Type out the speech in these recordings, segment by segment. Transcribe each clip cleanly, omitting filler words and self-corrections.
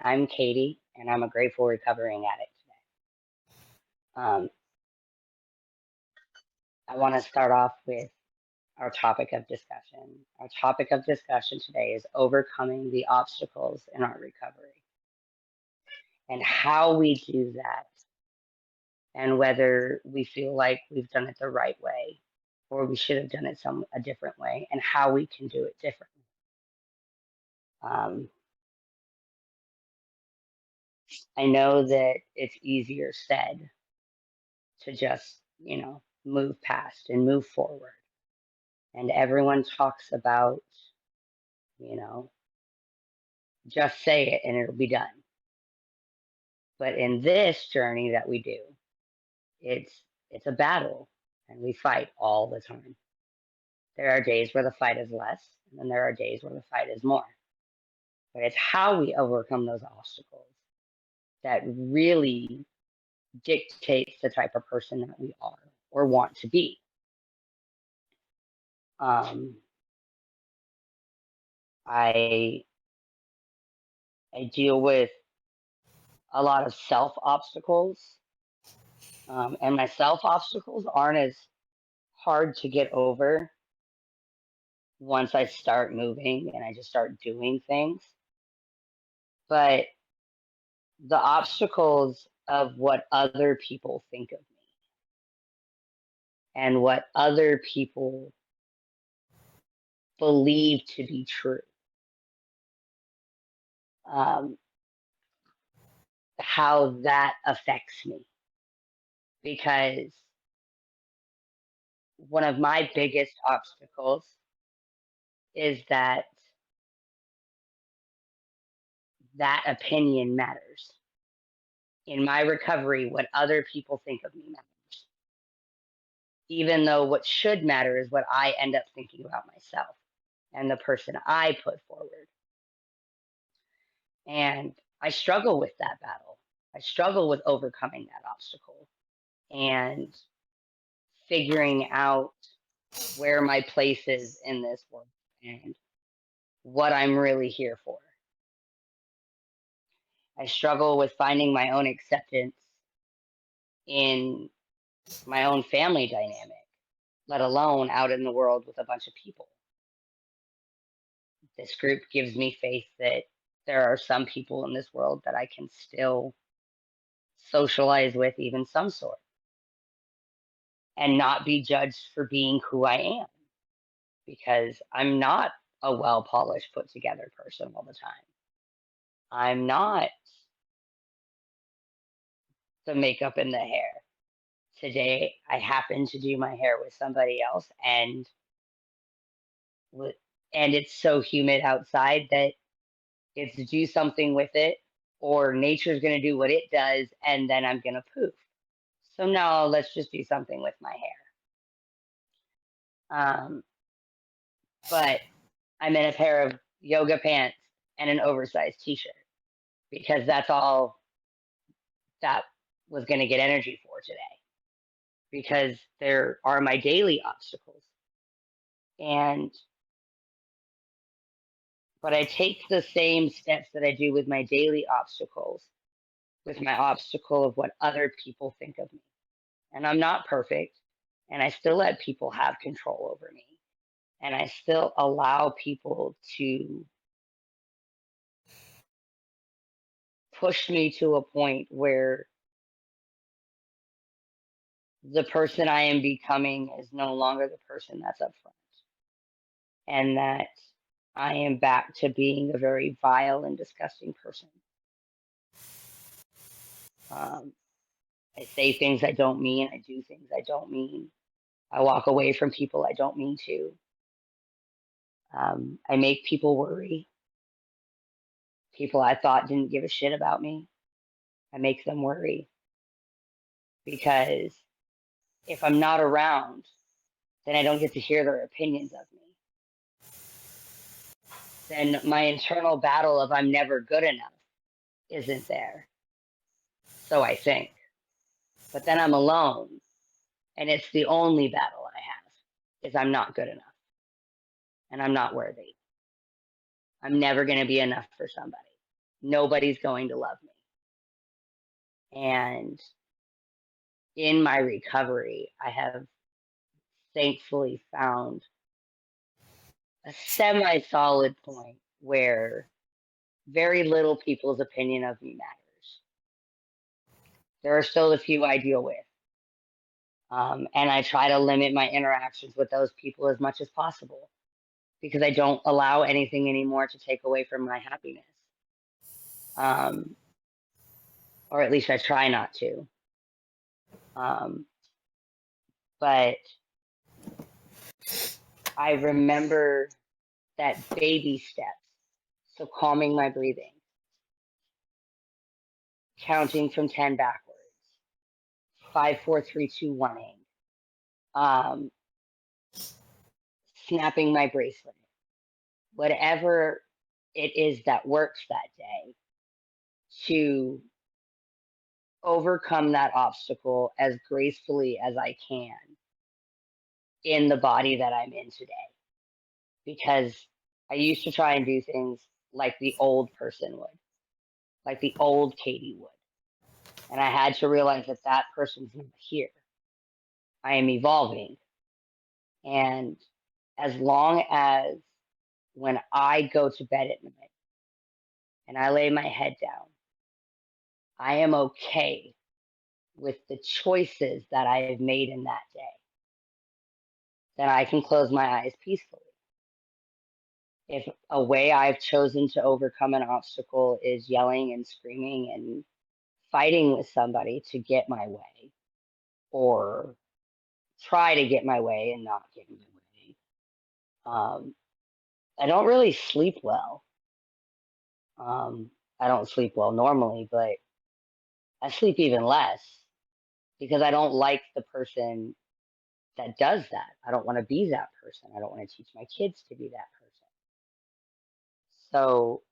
I'm Katie, and I'm a grateful recovering addict today. I want to start off with our topic of discussion. Our topic of discussion today is overcoming the obstacles in our recovery and how we do that, and whether we feel like we've done it the right way or we should have done it a different way, and how we can do it differently. Um, I know that it's easier said to just, move past and move forward. And everyone talks about, you know, just say it and it'll be done. But in this journey that we do, it's a battle, and we fight all the time. There are days where the fight is less, and then there are days where the fight is more. But it's how we overcome those obstacles that really dictates the type of person that we are or want to be. I deal with a lot of self obstacles, and my self obstacles aren't as hard to get over once I start moving and I just start doing things. But the obstacles of what other people think of me and what other people believe to be true, how that affects me. Because one of my biggest obstacles is that opinion matters. In my recovery, what other people think of me matters, even though what should matter is what I end up thinking about myself and the person I put forward. And I struggle with that battle. I struggle with overcoming that obstacle and figuring out where my place is in this world and what I'm really here for. I struggle with finding my own acceptance in my own family dynamic, let alone out in the world with a bunch of people. This group gives me faith that there are some people in this world that I can still socialize with, even some sort, and not be judged for being who I am, because I'm not a well polished, put together person all the time. I'm not the makeup and the hair. Today, I happen to do my hair with somebody else, and it's so humid outside that it's do something with it, or nature's going to do what it does, and then I'm going to poof. So now let's just do something with my hair. But I'm in a pair of yoga pants and an oversized t-shirt because that's all that was going to get energy for today, because there are my daily obstacles. But I take the same steps that I do with my daily obstacles, with my obstacle of what other people think of me. And I'm not perfect, and I still let people have control over me. And I still allow people to push me to a point where the person I am becoming is no longer the person that's up front. And that I am back to being a very vile and disgusting person. I say things I don't mean. I do things I don't mean. I walk away from people I don't mean to. I make people worry. People I thought didn't give a shit about me, I make them worry. Because if I'm not around, then I don't get to hear their opinions of me. Then my internal battle of I'm never good enough isn't there. So I think. But then I'm alone, and it's the only battle I have, is I'm not good enough. And I'm not worthy. I'm never going to be enough for somebody. nobody's going to love me. And in my recovery, I have thankfully found a semi solid point where very little people's opinion of me matters. There are still a few I deal with. And I try to limit my interactions with those people as much as possible because I don't allow anything anymore to take away from my happiness. Or at least I try not to. But I remember that baby steps. So calming my breathing, counting from 10 backwards, 5, 4, 3, 2, 1, snapping my bracelet, whatever it is that works that day to overcome that obstacle as gracefully as I can in the body that I'm in today. Because I used to try and do things like the old person would, like the old Katie would. And I had to realize that that person's not here. I am evolving. And as long as when I go to bed at night and I lay my head down, I am okay with the choices that I have made in that day, then I can close my eyes peacefully. If a way I've chosen to overcome an obstacle is yelling and screaming and fighting with somebody to get my way, or try to get my way and not get my way, I don't really sleep well. I don't sleep well normally, but I sleep even less because I don't like the person that does that. I don't want to be that person. I don't want to teach my kids to be that person. So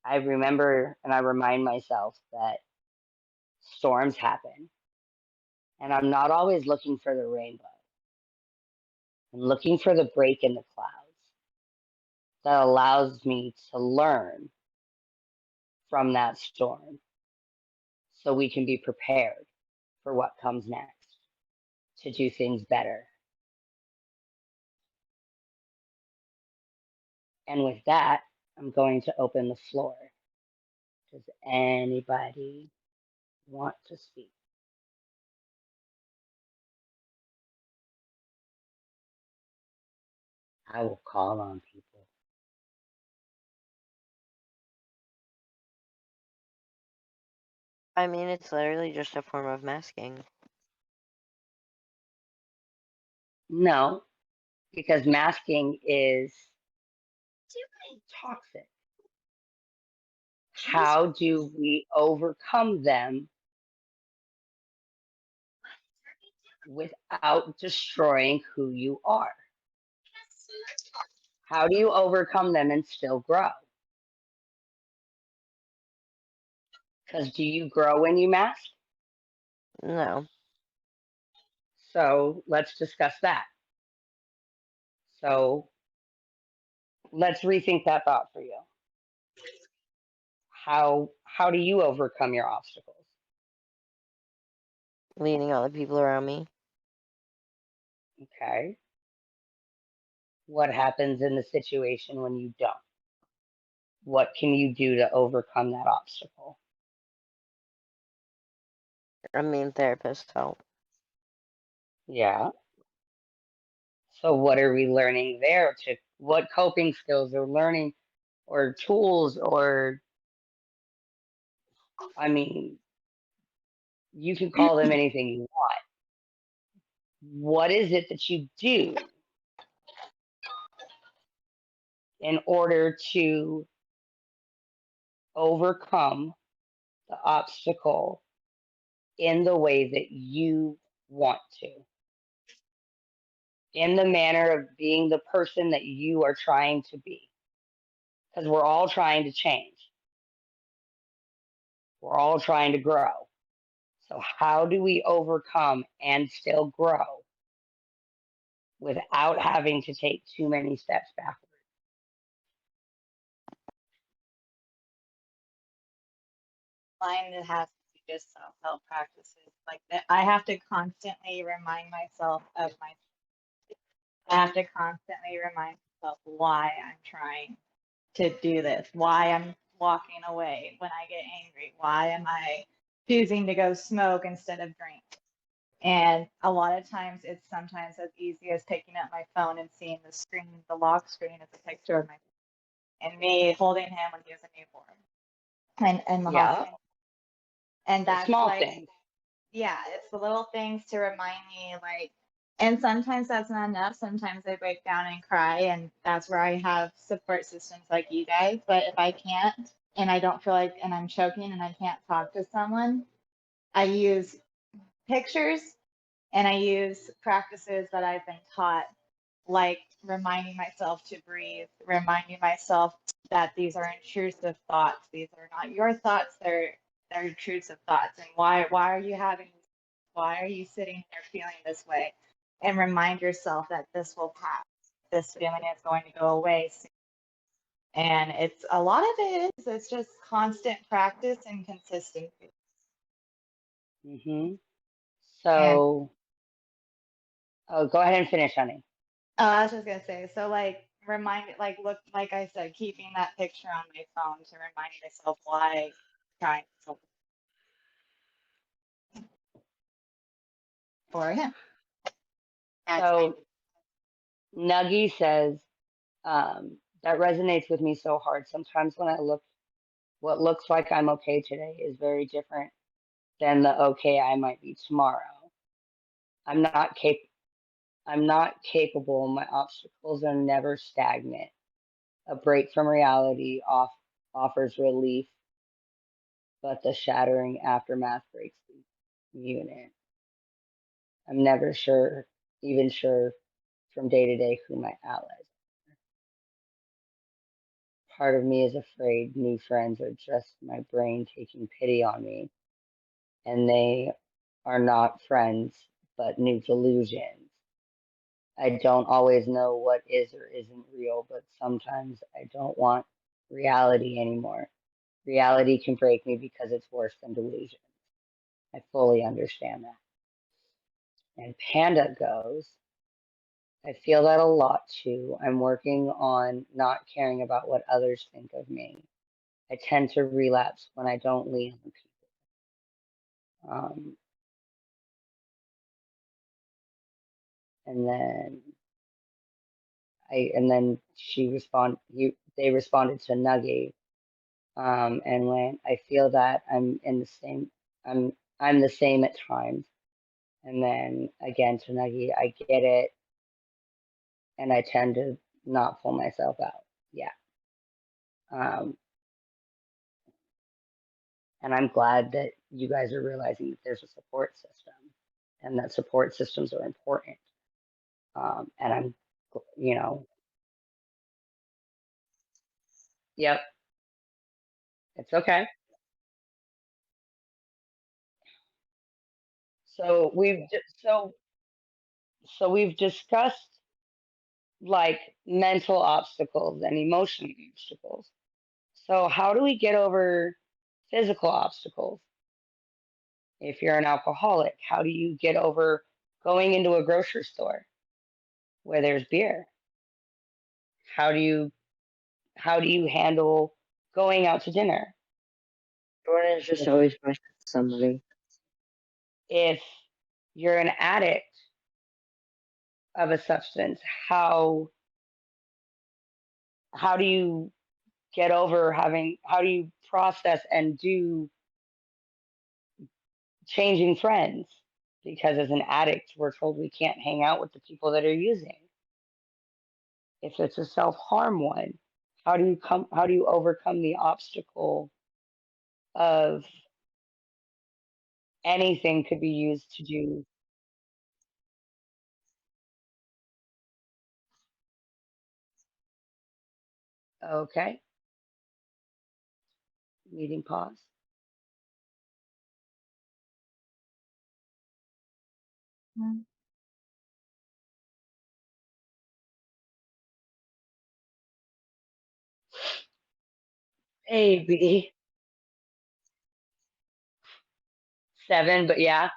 I remember and I remind myself that storms happen and I'm not always looking for the rainbow. I'm looking for the break in the clouds that allows me to learn from that storm so we can be prepared for what comes next to do things better. And with that, I'm going to open the floor. Does anybody want to speak? I will call on people. I mean, it's literally just a form of masking. No, because masking is toxic. How do we overcome them without destroying who you are? How do you overcome them and still grow? Because do you grow when you mask? No. So let's discuss that. So let's rethink that thought for you. How do you overcome your obstacles? Leading other people around me. Okay. What happens in the situation when you don't? What can you do to overcome that obstacle? I mean, therapists help. Yeah. So what are we learning there? To what coping skills or learning or tools or I mean, you can call them anything you want. What is it that you do in order to overcome the obstacle in the way that you want to? In the manner of being the person that you are trying to be. Because we're all trying to change. We're all trying to grow. So, how do we overcome and still grow without having to take too many steps backwards? Mine it has to be just self-help practices like that. I have to constantly remind myself of my. I have to constantly remind myself why I'm trying to do this, why I'm walking away when I get angry, why am I choosing to go smoke instead of drink. And a lot of times it's sometimes as easy as picking up my phone and seeing the screen, the lock screen as a picture of my and me holding him when he was a newborn and the Yeah. hospital. And The that's small like, things. yeah, it's the little things to remind me, like, and sometimes that's not enough. Sometimes I break down and cry, and that's where I have support systems like you guys. But if I can't, and I don't feel like, and I'm choking and I can't talk to someone, I use pictures and I use practices that I've been taught, like reminding myself to breathe, reminding myself that these are intrusive thoughts. These are not your thoughts, they're intrusive thoughts. And why are you having, why are you sitting there feeling this way? And remind yourself that this will pass. This feeling is going to go away soon. And it's a lot of it is it's just constant practice and consistency. Mm-hmm. And So, oh, go ahead and finish, honey. I was just gonna say, so like remind like look like I said, keeping that picture on my phone to remind myself why I'm trying to for him. So, Nuggy says, that resonates with me so hard. Sometimes when I look, what looks like I'm okay today is very different than the okay I might be tomorrow. I'm not cap I'm not capable. My obstacles are never stagnant. A break from reality offers relief, but the shattering aftermath breaks the unit. I'm never even sure from day to day who my allies are. Part of me is afraid new friends are just my brain taking pity on me, and they are not friends, but new delusions. I don't always know what is or isn't real, but sometimes I don't want reality anymore. Reality can break me because it's worse than delusion. I fully understand that. And Panda goes, I feel that a lot too. I'm working on not caring about what others think of me. I tend to relapse when I don't lean on people. And then they responded to Nuggy, and went, I feel that I'm I'm the same at times. And then again to Nuggy, I get it, and I tend to not pull myself out. Yeah. Um, and I'm glad that you guys are realizing that there's a support system and that support systems are important. And you know, yep, it's okay. So we've discussed like mental obstacles and emotional obstacles. So how do we get over physical obstacles? If you're an alcoholic, how do you get over going into a grocery store where there's beer? How do you handle going out to dinner? Jordan is just If always pushing somebody. if you're an addict of a substance, how do you get over how do you process and do changing friends? Because as an addict, we're told we can't hang out with the people that are using. If it's a self-harm one, how do you overcome the obstacle of anything could be used to do? Okay, meeting pause. Mm. Hey, B. 7, but yeah,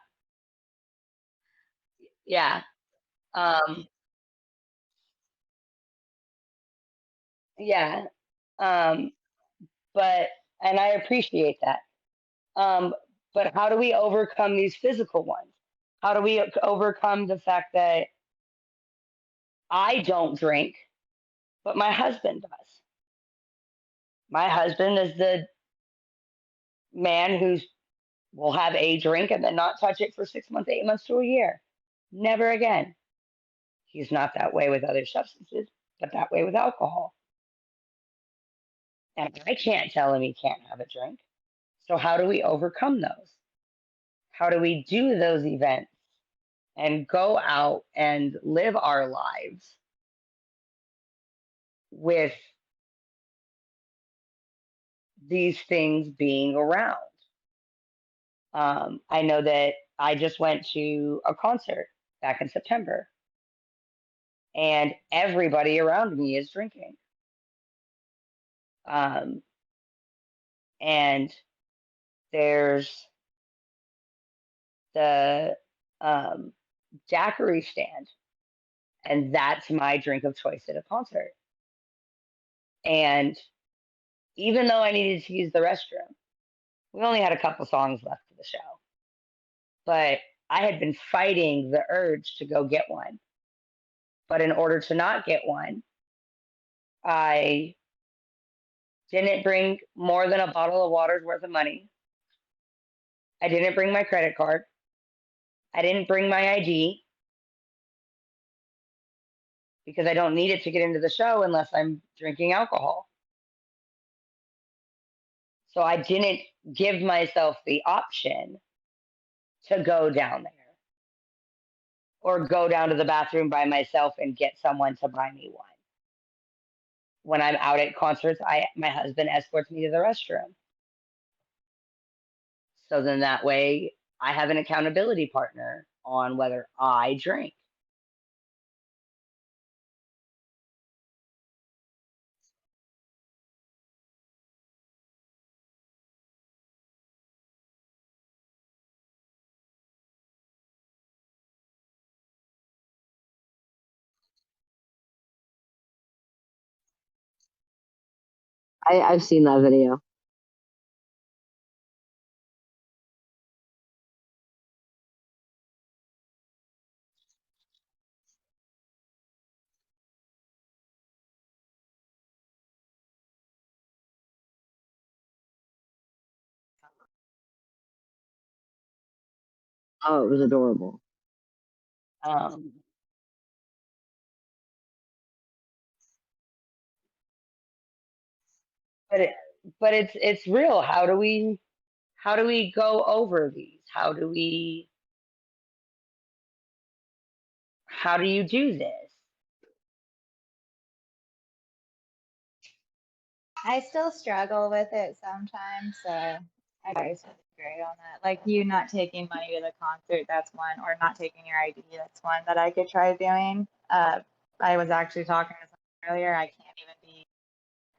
yeah. Um, yeah. Um, but, and I appreciate that. Um, but how do we overcome these physical ones? How do we overcome the fact that I don't drink, but my husband does? My husband is the man who's will have a drink and then not touch it for 6 months, 8 months to a year. Never again. He's not that way with other substances, but that way with alcohol. And I can't tell him he can't have a drink. So how do we overcome those? How do we do those events and go out and live our lives with these things being around? I know that I just went to a concert back in September, and everybody around me is drinking. Um, and there's the daiquiri stand, and that's my drink of choice at a concert. And even though I needed to use the restroom, we only had a couple songs left of the show, but I had been fighting the urge to go get one. But in order to not get one, I didn't bring more than a bottle of water's worth of money. I didn't bring my credit card. I didn't bring my ID because I don't need it to get into the show unless I'm drinking alcohol. So I didn't give myself the option to go down there or go down to the bathroom by myself and get someone to buy me one. When I'm out at concerts, my husband escorts me to the restroom. So then that way I have an accountability partner on whether I drink. I've seen that video. Oh, it was adorable. Um, but it, but it's real. How do we go over these? How do you do this? I still struggle with it sometimes, so I guys would agree on that. Like you not taking money to the concert, that's one, or not taking your ID, that's one that I could try doing. I was actually talking to someone earlier. I can't even be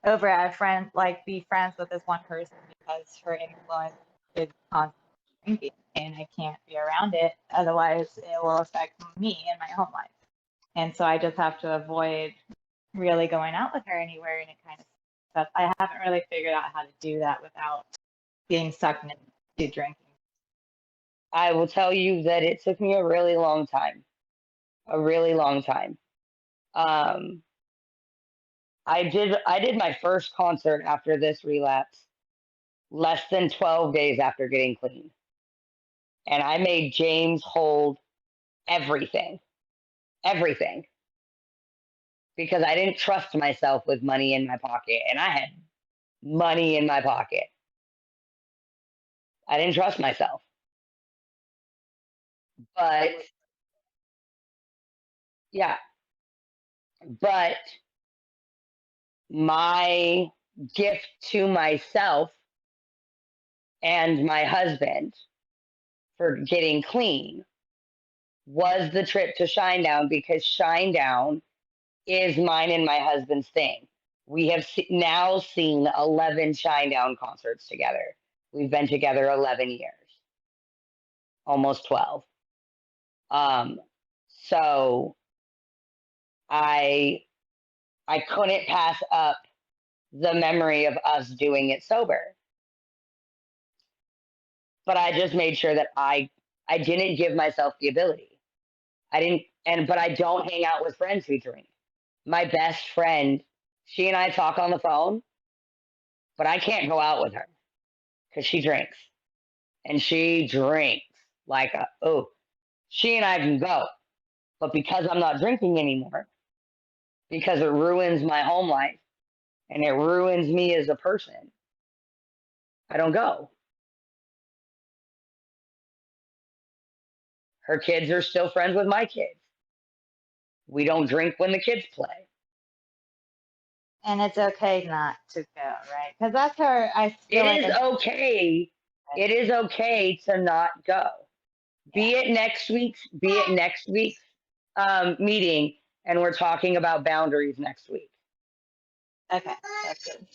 over at a friend, like be friends with this one person because her influence is constant drinking, and I can't be around it. Otherwise, it will affect me in my home life. And so I just have to avoid really going out with her anywhere, and it kind of stuff. I haven't really figured out how to do that without being sucked into drinking. I will tell you that it took me a really long time. A really long time. Um, I did my first concert after this relapse less than 12 days after getting clean. And I made James hold everything. Everything. Because I didn't trust myself with money in my pocket, and I had money in my pocket. I didn't trust myself. But yeah, but my gift to myself and my husband for getting clean was the trip to Shinedown, because Shinedown is mine and my husband's thing. We have now seen 11 Shinedown concerts together. We've been together 11 years. almost 12. So I couldn't pass up the memory of us doing it sober. But I just made sure that I didn't give myself the ability. But I don't hang out with friends who drink. My best friend, she and I talk on the phone, but I can't go out with her because she drinks. And she drinks like, she and I can go. But because I'm not drinking anymore, because it ruins my home life and it ruins me as a person, I don't go. Her kids are still friends with my kids. We don't drink when the kids play. And it's okay not to go, right? Because that's her. I feel It like is okay. It is okay to not go. Be it next week's meeting, and we're talking about boundaries next week. Okay, that's good.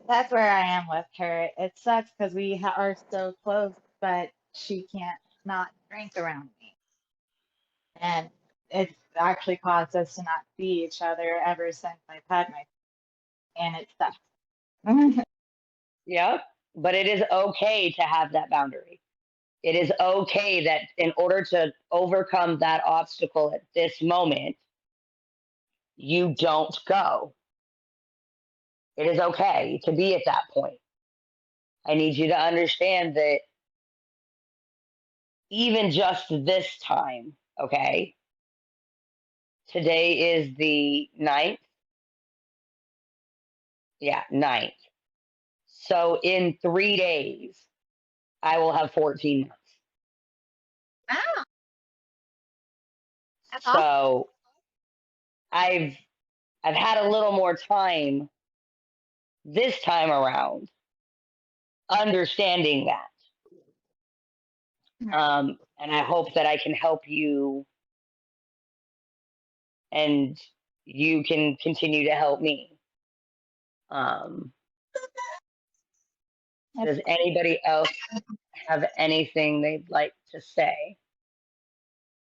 That's where I am with her. It sucks because we are so close, but she can't not drink around me. And it's actually caused us to not see each other ever since I've had my, and it sucks. Yep. But it is okay to have that boundary. It is okay that in order to overcome that obstacle at this moment, you don't go. It is okay to be at that point. I need you to understand that even just this time, okay? Today is the 9th. Yeah, 9th. So in 3 days, I will have 14 months. Wow. That's awesome. So I've had a little more time this time around understanding that. And I hope that I can help you and you can continue to help me. Does anybody else have anything they'd like to say?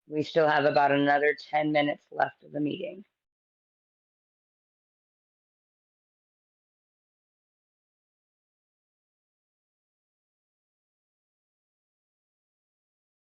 We still have about another 10 minutes left of the meeting.